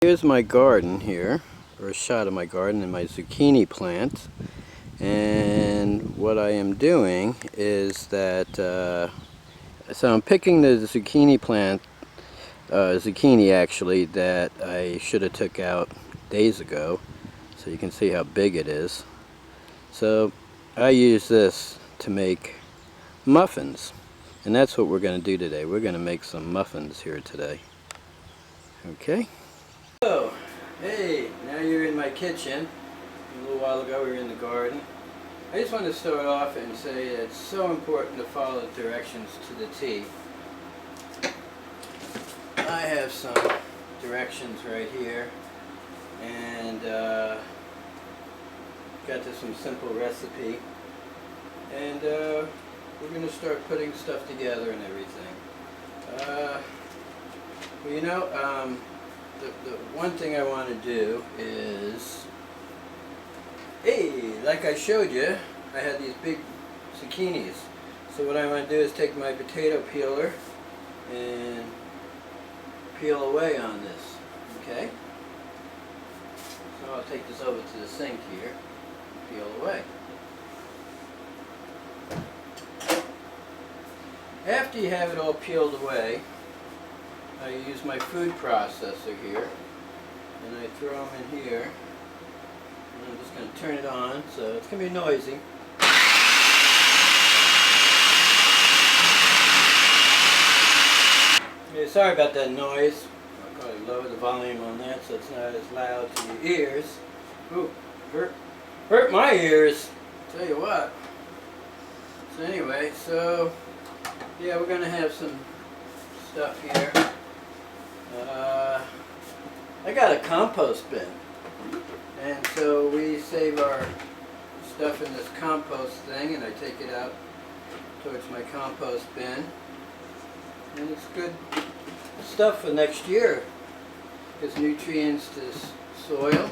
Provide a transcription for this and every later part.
Here's my garden here, or a shot of my garden and my zucchini plant. And what I am doing is that, so I'm picking the zucchini plant, zucchini actually, that I should have took out days ago. So you can see how big it is. So I use this to make muffins. And that's what we're going to do today. We're going to make some muffins here today. Okay. So, hey, now you're in my kitchen. A little while ago we were in the garden. I just want to start off and say that it's so important to follow the directions to the T. I have some directions right here, and got this some simple recipe, and we're going to start putting stuff together and everything. Well, you know, the one thing I want to do is, hey, like I showed you, I had these big zucchinis. So what I want to do is take my potato peeler and peel away on this, okay? So I'll take this over to the sink here, peel away. After you have it all peeled away, I use my food processor here, and I throw them in here, and I'm just going to turn it on, so it's going to be noisy. Yeah, sorry about that noise. I'll probably lower the volume on that so it's not as loud to your ears. Ooh, hurt my ears, tell you what. So anyway, so yeah, we're going to have some stuff here. I got a compost bin, and so we save our stuff in this compost thing, and I take it out towards my compost bin, and it's good stuff for next year. Gives nutrients to soil.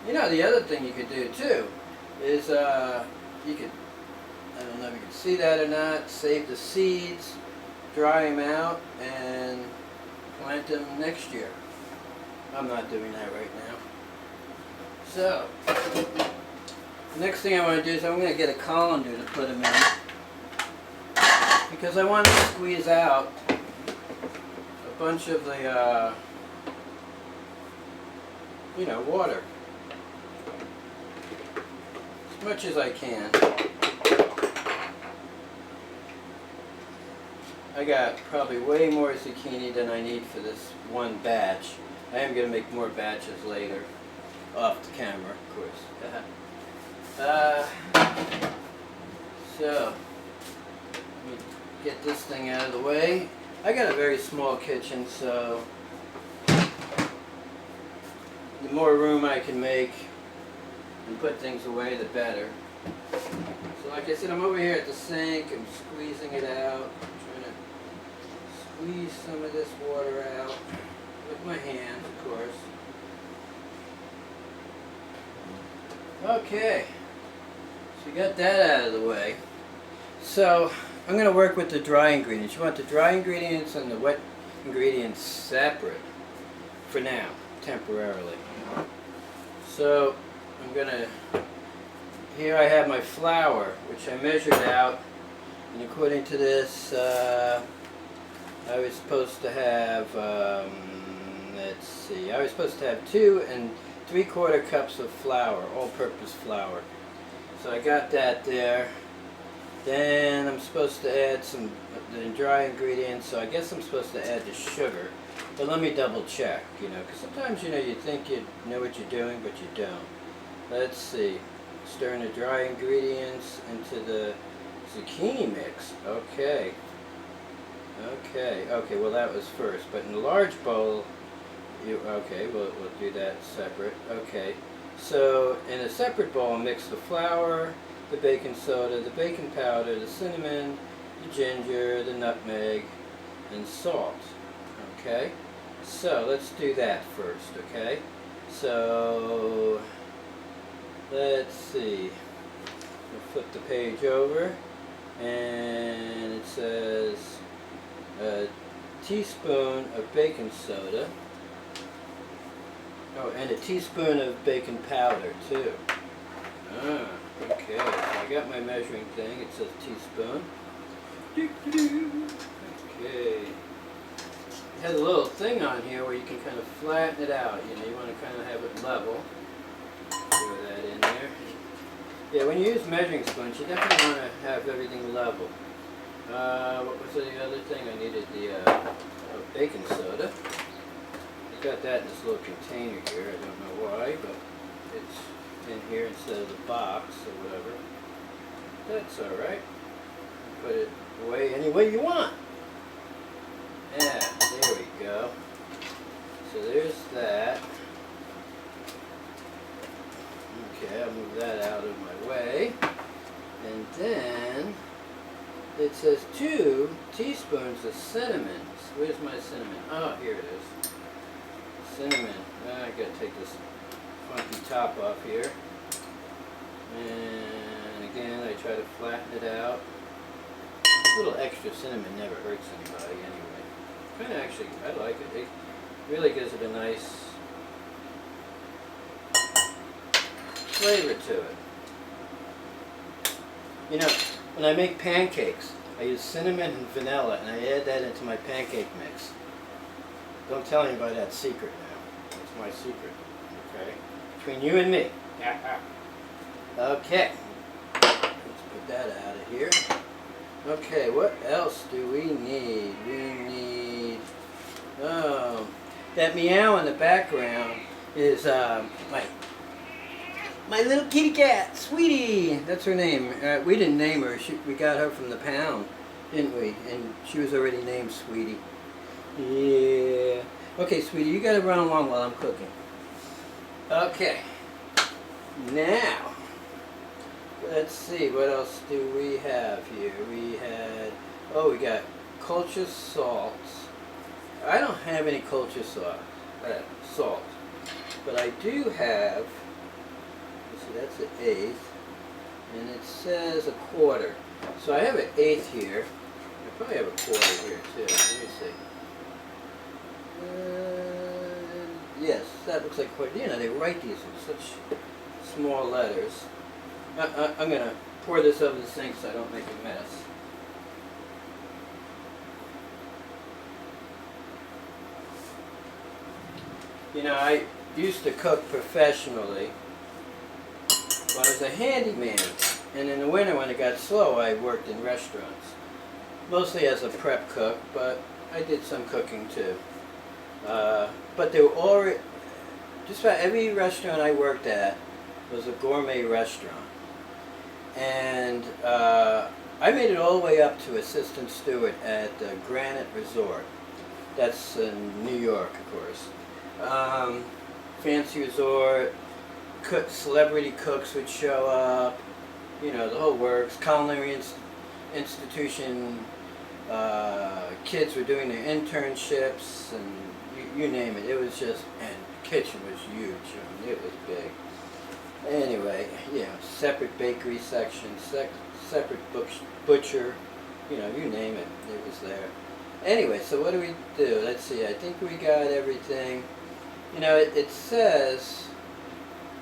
You know, the other thing you could do too is you could, I don't know if you can see that or not, save the seeds, dry them out, and plant them next year. I'm not doing that right now. So, the next thing I want to do is I'm going to get a colander to put them in, because I want to squeeze out a bunch of the, you know, water. As much as I can. I got probably way more zucchini than I need for this one batch. I am going to make more batches later, off the camera, of course. So, let me get this thing out of the way. I got a very small kitchen, so the more room I can make and put things away, the better. So like I said, I'm over here at the sink, I'm squeezing it out. Squeeze some of this water out with my hands, of course. Okay, so we got that out of the way. So I'm going to work with the dry ingredients. You want the dry ingredients and the wet ingredients separate for now, temporarily. So I'm going to, here I have my flour, which I measured out, and according to this, I was supposed to have, let's see, I was supposed to have 2 3/4 cups of flour, all-purpose flour. So I got that there. Then I'm supposed to add some the dry ingredients, so I guess I'm supposed to add the sugar. But let me double check, you know, because sometimes, you know, you think you know what you're doing, but you don't. Let's see, stirring the dry ingredients into the zucchini mix. Okay. Okay, well that was first, but in a large bowl, okay, we'll do that separate. Okay, so in a separate bowl, mix the flour, the baking soda, the baking powder, the cinnamon, the ginger, the nutmeg, and salt. Okay, so let's do that first, okay? So, let's see, we'll flip the page over, and it says, teaspoon of baking soda. Oh, and a teaspoon of baking powder too. Ah, okay. So I got my measuring thing. It says teaspoon. Okay. It has a little thing on here where you can kind of flatten it out. You know, you want to kind of have it level. Throw that in there. Yeah, when you use measuring spoons, you definitely want to have everything level. What was the other thing? I needed the baking soda. I got that in this little container here. I don't know why, but it's in here instead of the box or whatever. That's alright. Put it away any way you want. Yeah, there we go. So there's that. Okay, I'll move that out of my way. And then it says 2 teaspoons of cinnamon. Where's my cinnamon? Oh, here it is. Cinnamon. I gotta take this funky top off here. And again, I try to flatten it out. A little extra cinnamon never hurts anybody anyway. Kind of actually, I like it. It really gives it a nice flavor to it. You know, when I make pancakes, I use cinnamon and vanilla, and I add that into my pancake mix. Don't tell anybody that secret now. That's my secret. Okay? Between you and me. Okay. Let's put that out of here. Okay, what else do we need? We need... Oh, that meow in the background is my little kitty cat, Sweetie. That's her name. We didn't name her. We got her from the pound, didn't we? And she was already named Sweetie. Yeah. Okay, Sweetie, you gotta run along while I'm cooking. Okay. Now, let's see, what else do we have here? We got culture salts. I don't have any culture salt, but I do have, let's see, that's an eighth, and it says a quarter. So I have an eighth here. I probably have a quarter here too. Let me see. Yes, that looks like a quarter. You know, they write these in such small letters. I'm going to pour this over the sink so I don't make a mess. You know, I used to cook professionally. Well, I was a handyman, and in the winter when it got slow, I worked in restaurants. Mostly as a prep cook, but I did some cooking too. But they were all, just about every restaurant I worked at was a gourmet restaurant. And I made it all the way up to assistant steward at the Granite Resort. That's in New York, of course. Fancy resort, celebrity cooks would show up, you know, the whole works. Culinary institution, kids were doing their internships, and you name it. It was just, and the kitchen was huge. I mean, it was big. Anyway, you know, separate bakery section, separate butcher, you know, you name it, it was there. Anyway, so what do we do? Let's see, I think we got everything. You know, it says,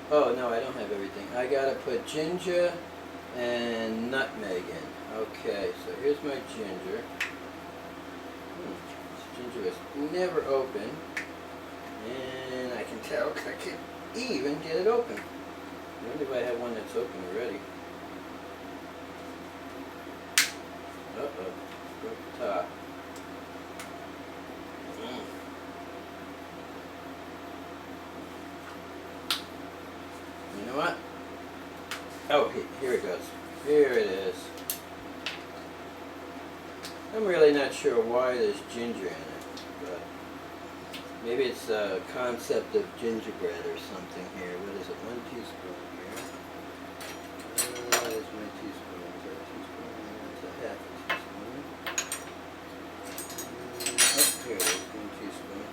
oh no, I don't have everything. I gotta put ginger and nutmeg in. Okay, so here's my ginger. This ginger is never open, and I can tell because I can't even get it open. I wonder if I have one that's open already. Uh-oh, broke the top. You know what? Oh, here it goes. Here it is. I'm really not sure why there's ginger in it, but maybe it's a concept of gingerbread or something here. What is it? 1 teaspoon here. There's my teaspoon. Is that a teaspoon? That's a half a teaspoon. Oh, here it is. 1 teaspoon.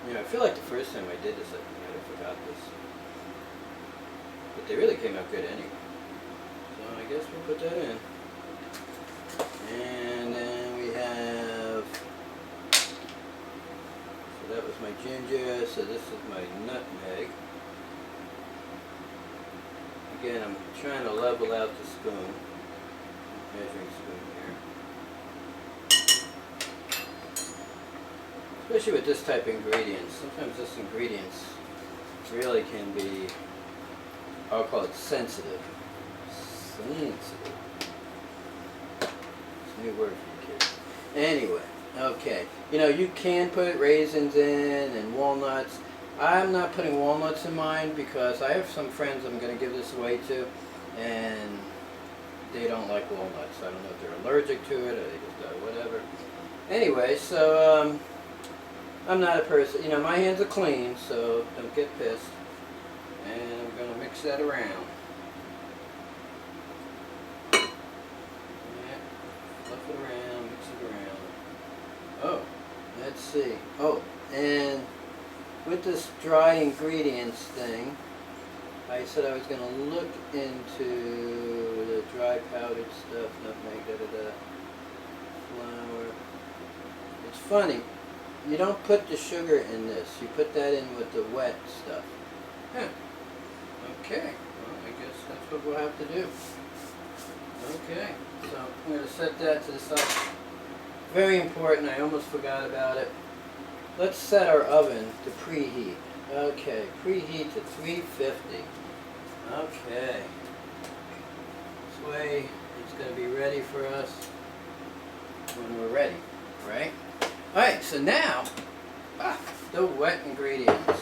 You know, I feel like the first time I did this, I might have forgot this. But they really came out good anyway. So I guess we'll put that in. ginger, so this is my nutmeg. Again, I'm trying to level out the spoon, measuring spoon here. Especially with this type of ingredients. Sometimes this ingredients really can be, I'll call it sensitive. Sensitive. It's a new word for you kids. Anyway, okay. You know, you can put raisins in and walnuts. I'm not putting walnuts in mine because I have some friends I'm going to give this away to, and they don't like walnuts. I don't know if they're allergic to it or they just whatever. Anyway, so I'm not a person, you know, my hands are clean, so don't get pissed. And I'm going to mix that around. Yeah, fluff it around, mix it around. Oh, let's see. Oh, and with this dry ingredients thing, I said I was going to look into the dry powdered stuff, nutmeg, flour. It's funny, you don't put the sugar in this, you put that in with the wet stuff. Huh. Okay, well I guess that's what we'll have to do. Okay, so I'm going to set that to the side. Very important, I almost forgot about it. Let's set our oven to preheat. Okay, preheat to 350. Okay. This way it's going to be ready for us when we're ready, right? Alright, so now, the wet ingredients.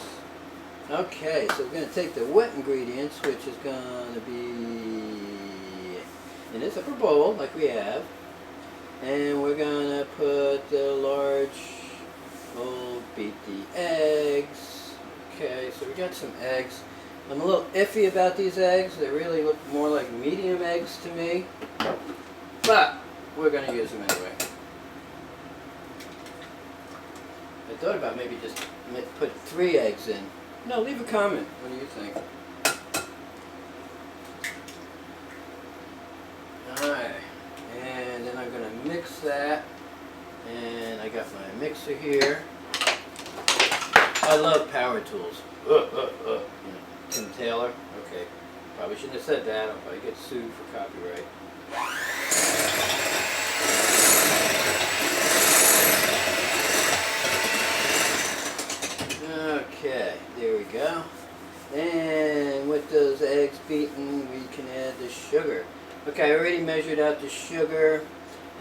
Okay, so we're going to take the wet ingredients, which is going to be in this upper bowl, like we have. And we're going to put the large bowl, beat the eggs. Okay, so we got some eggs. I'm a little iffy about these eggs. They really look more like medium eggs to me. But we're going to use them anyway. I thought about maybe just put 3 eggs in. No, leave a comment. What do you think? Alright. And then I'm going to mix that. And I got my mixer here. I love power tools. You know, Tim Taylor. Okay. Probably shouldn't have said that. I'll probably get sued for copyright. Okay, there we go. And with those eggs beaten, we can add the sugar. Okay, I already measured out the sugar,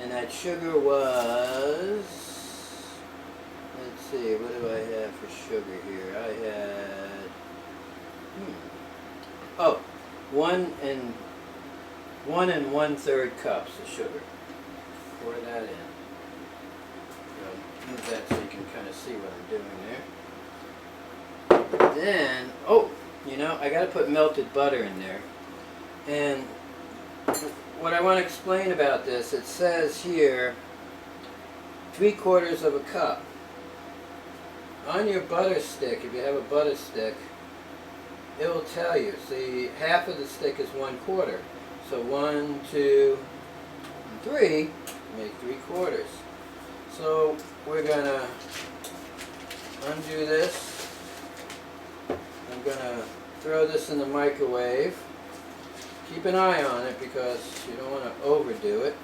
and that sugar was, let's see, what do I have for sugar here? I had, 1 1/3 cups of sugar. Pour that in. Move that so you can kind of see what I'm doing there. Then, you know, I got to put melted butter in there. And what I want to explain about this, it says here 3/4 of a cup. On your butter stick, if you have a butter stick, it will tell you. See, half of the stick is 1/4. So 1, 2, and 3 make 3/4. So we're going to undo this. I'm going to throw this in the microwave. Keep an eye on it because you don't want to overdo it.